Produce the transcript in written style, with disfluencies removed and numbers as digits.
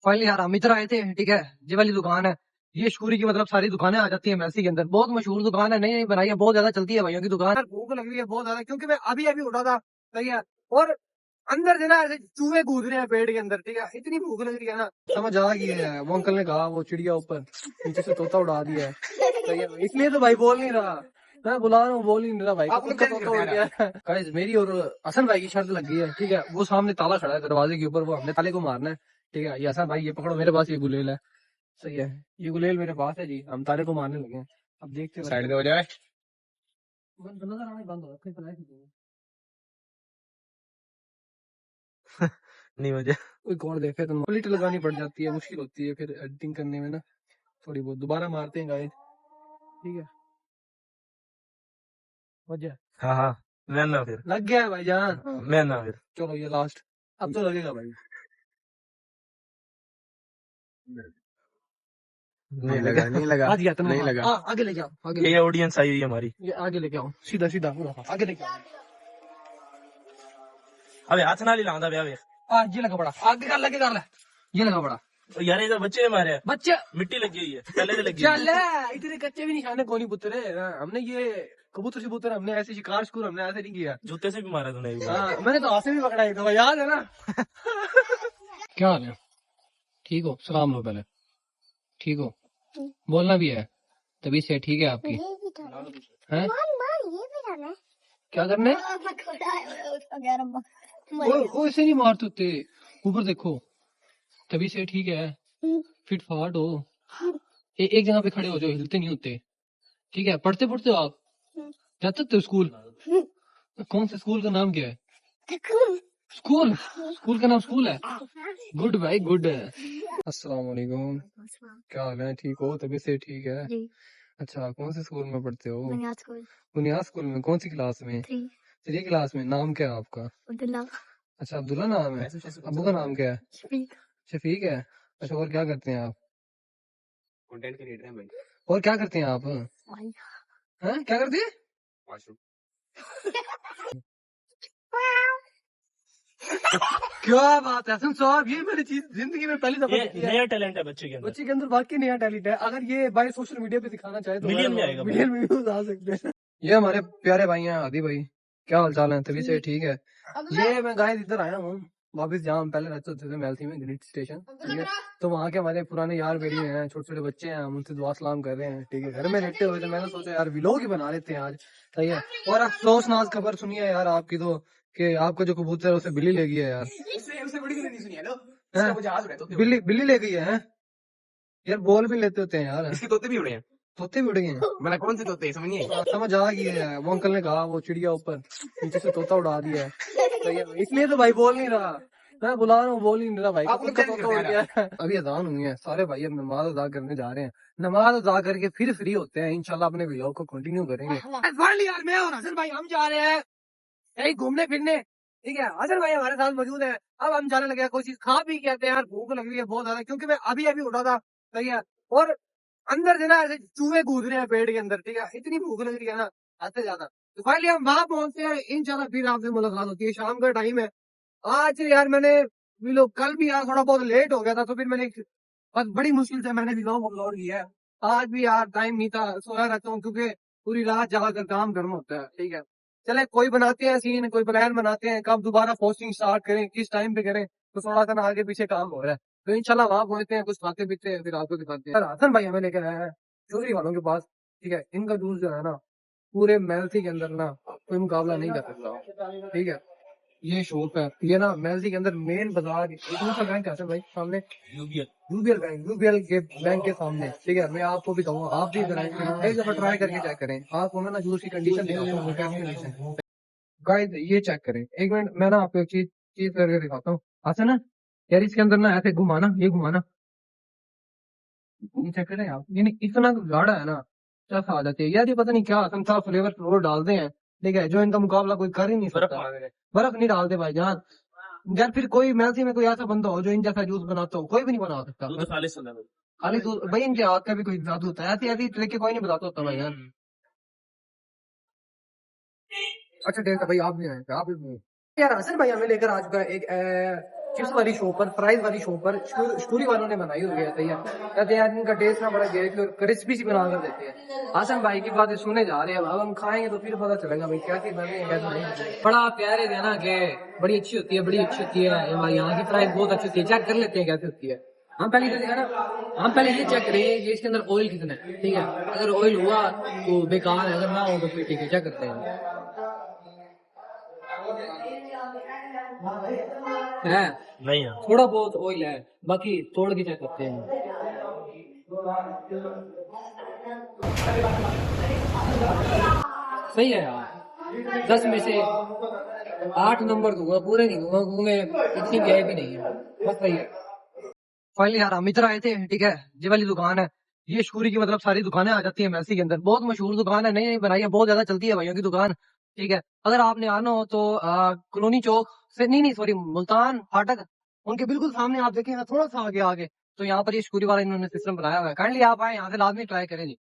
Finally यार हम इधर आए थे, ठीक है। ये वाली दुकान है, ये शूरी की मतलब सारी दुकानें आ जाती है मेसी के अंदर। बहुत मशहूर दुकान है, नई नई बनाई है, बहुत ज्यादा चलती है भाइयों की दुकान। यार भूख लग रही है बहुत ज्यादा, क्योंकि मैं अभी अभी उठा था, सही है। और अंदर से ना ऐसे चूहे कूद रहे हैं पेट के अंदर, ठीक है। इतनी भूख लग रही है ना, समझ आ गई है। वो अंकल ने कहा वो चिड़िया ऊपर नीचे से तोता उड़ा दिया है, सही है। इसलिए तो भाई बोल नहीं रहा, मैं बुला रहा हूँ, बोल नहीं रहा भाई। खुद का तोता उड़ गया है। गाइस मेरी और हसन भाई की शर्त लग गई है, ठीक है। वो सामने ताला खड़ा है दरवाजे के ऊपर, वो हमने ताले को मारना है, ठीक है। ये हसन भाई ये पकड़ो, मेरे पास ये गुलेल है, सही है। ये गुलेल मेरे पास है जी, हम ताले को मारने लगे हैं। अब देखते हैं साइड हो जाए। बंद नजर आना ही बंद हो रखा है, नहीं मुझे कोई कौन देखे तो क्वालिटी लगानी पड़ जाती है, मुश्किल होती है फिर एडिटिंग करने में ना, थोड़ी बहुत। दोबारा मारते हैं गाइस, ठीक है। वजह हाँ हाँ, मैं ना फिर लग गया है भाईजान। मैं ना फिर चलो ये लास्ट, अब तो लगेगा भाई। नहीं लगा, नहीं लगा, आज गया नहीं लगा। आगे लेके आओ, आगे ये ऑडियंस आई हुई है हमारी। ये आगे लेके आओ, सीधा सीधा आगे लेके आओ। अबे हाथ ना लांदा बे अबे ये लगा बड़ा, आगे कर लगे कर ले, ये लगा बड़ा। यार इधर बच्चे मारे बच्चे मिट्टी लगी हुई है, पहले से लगी चल इतने कच्चे भी निशाने कौन ही पुत्र है। हमने ये कबूतर शबूतर हमने ऐसे शिकार शुरू हमने ऐसे नहीं किया। जूते से भी मारा तूने। मैंने तो हाथ से भी पकड़ा है, तो याद है ना। क्या हाल है? ठीक हो? सलाम लो पहले। ठीक हो? बोलना भी है, तभी से ठीक है आपकी है। क्या करने? वो इसे नहीं मारते होते, ऊपर देखो, तभी से ठीक है। फिट फाट हो, एक जगह पे खड़े हो, जो हिलते नहीं होते, ठीक है। पढ़ते पढ़ते हो आप? जाते थे स्कूल? कौन से स्कूल का नाम क्या है? स्कूल स्कूल का नाम स्कूल है? गुड भाई गुड। अस्सलाम वालेकुम, क्या हाल है? ठीक हो? तबीयत से ठीक है? अच्छा, कौन से स्कूल में पढ़ते हो? बुनियाद स्कूल में। कौन सी क्लास में? 3 क्लास में। नाम क्या है आपका? अच्छा अब्दुल्ला नाम है। अबू का नाम क्या है? शफीक है। अच्छा और क्या करते हैं आप? कंटेंट क्रिएटर हैं भाई। और क्या करते हैं आप? हैं क्या करते हैं? क्या बात है हसन साहब, ये मैंने चीज जिंदगी में पहली दफा देखी है। नया टैलेंट है बच्चे के अंदर। बच्चे के अंदर वाकई नया टैलेंट है। अगर ये भाई सोशल मीडिया पे दिखाना चाहे तो मिलियन में आएगा भाई। मिलियन व्यूज आ सकते हैं। ये हमारे प्यारे भाई हैं आदि भाई, क्या हाल चाल है? तभी से ठीक है। ये मैं गाइस इधर आया हूँ वापस, जहाँ हम पहले रहते थे मेलसी में, ग्रिड स्टेशन, ठीक है। तो वहाँ के हमारे पुराने यार बेड़ी हैं, छोटे छोटे बच्चे हैं, हम उनसे दुआ सलाम कर रहे हैं, ठीक है। घर में रहते हुए तो मैंने सोचा यार व्लॉग ही बना लेते हैं आज, सही है। और अफसोसनाक खबर सुनी है यार आपकी तो, कि आपका जो कबूतर है उसे बिल्ली ले गई है यार। उससे बड़ी नहीं सुनी है लो। हैं? इसका जहाज उड़ा है, तोते बिल्ली बिल्ली ले गई है? यार बोल भी लेते होते हैं यार। इसके तोते भी उड़े हैं। तोते भी उड़ गए हैं? मैंने कौन से तोते समझ नहीं आई। समझ आ गई है। वो अंकल ने कहा वो चिड़िया ऊपर नीचे से तोता उड़ा दिया है, सही है। इसलिए तो भाई बोल नहीं रहा, मैं बुला रहा हूँ, बोल ही नहीं रहा भाई। खुद का तोता उड़ गया है। अभी अजान हुई है, सारे भाई अब नमाज अदा करने जा रहे हैं। नमाज अदा करके फिर फ्री होते हैं, इंशाल्लाह अपने वीडियो को कंटिन्यू करेंगे। फाइनली यार मैं और हसन भाई हम जा रहे हैं कहीं घूमने फिरने, ठीक है। हसन भाई हमारे साथ मौजूद है। अब हम जाने लगे कोई चीज खा पी के आते हैं यार, भूख लग रही है बहुत ज्यादा, क्योंकि मैं अभी अभी उठा था, सही है। और अंदर से ना ऐसे चूहे कूद रहे हैं पेट के अंदर, ठीक है। इतनी भूख लग रही है ना, आते ज्यादा। तो फाइनली हम वहां पहुंचते हैं, इंशाल्लाह फिर आपसे मुलाकात होती है। शाम का टाइम है आज यार। मैंने भी लोग कल भी यार थोड़ा बहुत लेट हो गया था, तो फिर मैंने बस बड़ी मुश्किल से मैंने व्लॉग अपलोड किया है। आज भी यार टाइम नहीं था, सोया रहता हूँ, क्योंकि पूरी रात जाकर काम करना होता है, ठीक है। चले कोई बनाते हैं सीन, कोई प्लान बनाते हैं कब दोबारा पोस्टिंग स्टार्ट करें, किस टाइम पे करें। तो थोड़ा सा ना आगे पीछे काम हो रहा है, तो इंशाल्लाह वहां पहुंचते हैं, कुछ खाते पीते हैं, फिर आपको दिखाते हैं। हसन भाई हमें लेकर आया है चौधरी वालों के पास, ठीक है। इनका जूस जो है ना पूरे मेलसी के अंदर ना कोई मुकाबला नहीं कर सकता, ठीक है। ये शॉप है, ये ना मेलसी के अंदर मेन बाजार, कौन सा बैंक है भाई सामने? यूबीएल बैंक, यूबीएल के बैंक के सामने, ठीक है। मैं आपको भी कहूँगा आप भी इधर आएंगे, एक दफा ट्राई करके चेक करें। आपको ना जूस की कंडीशन दिखाता, गाइस ये चेक करें। एक मिनट मैं ना आपको एक चीज चीज करके दिखाता हूँ। अच्छा ना यार, इसके अंदर ना ऐसे घुमाना, ये घुमाना, ये चेक करें आप। ये नहीं इतना गाढ़ा है ना, चस आ जाती है यार। ये पता नहीं क्या असम सा फ्लेवर फ्लोर डालते हैं, ठीक है, जो इनका मुकाबला कोई कर ही नहीं सकता। बर्फ नहीं डालते भाई जान। यार फिर कोई मेलसी में कोई ऐसा बंदा हो जो इन जैसा जूस बनाता हो, कोई भी नहीं बना सकता। खाली दूध भाई, इनके हाथ का भी कोई जादू होता है। ऐसी ऐसी तरीके कोई नहीं बताता होता भाई यार। अच्छा ठीक है भाई, आप भी आए, आप भी यार। हसन भाई हमें लेकर आ चुका है एक चिप्स वाली शॉप पर, फ्राइज वाली शॉप पर स्टोरी वालों ने बनाई हुई है। सही है, कहते हैं इनका टेस्ट ना बड़ा गया और क्रिस्पी सी बना कर देते हैं। हासन भाई की बातें सुने जा रहे हैं, अब हम खाएंगे तो फिर पता चलेगा भाई क्या चीज बन रही है कैसे नहीं। बड़ा प्यारे थे ना कि बड़ी अच्छी होती है, बड़ी अच्छी होती है हमारे यहाँ की फ्राइज बहुत अच्छी होती है। चेक कर लेते हैं कैसे होती है। हम पहले ये चेक करेंगे कि इसके अंदर ऑयल कितना है। ठीक है, अगर ऑयल हुआ तो बेकार है, अगर ना हो तो फिर ठीक है। चेक करते हैं है नहीं है। थोड़ा बहुत ऑयल है, बाकी तोड़ के चेक करते हैं। सही है यार, 10 में से 8 नंबर दूंगा, पूरे नहीं दूंगा क्योंकि मैं इतनी गए भी नहीं है। बस सही है। फाइनली यार हम इधर आए थे। ठीक है, ये वाली दुकान है, ये शूरी की मतलब सारी दुकानें आ जाती है मैसी के अंदर। बहुत मशहूर दुकान है, नई नई बनाई है, बहुत ज्यादा चलती है भाइयों की दुकान। ठीक है, अगर आपने आना हो तो कॉलोनी चौक से नहीं सॉरी मुल्तान फाटक, उनके बिल्कुल सामने आप देखें ना, थोड़ा सा आगे आगे तो यहाँ पर ये शूरी वाला इन्होंने सिस्टम बनाया हुआ है। काइंडली आप आए यहाँ से लाजमी ट्राई करें जी।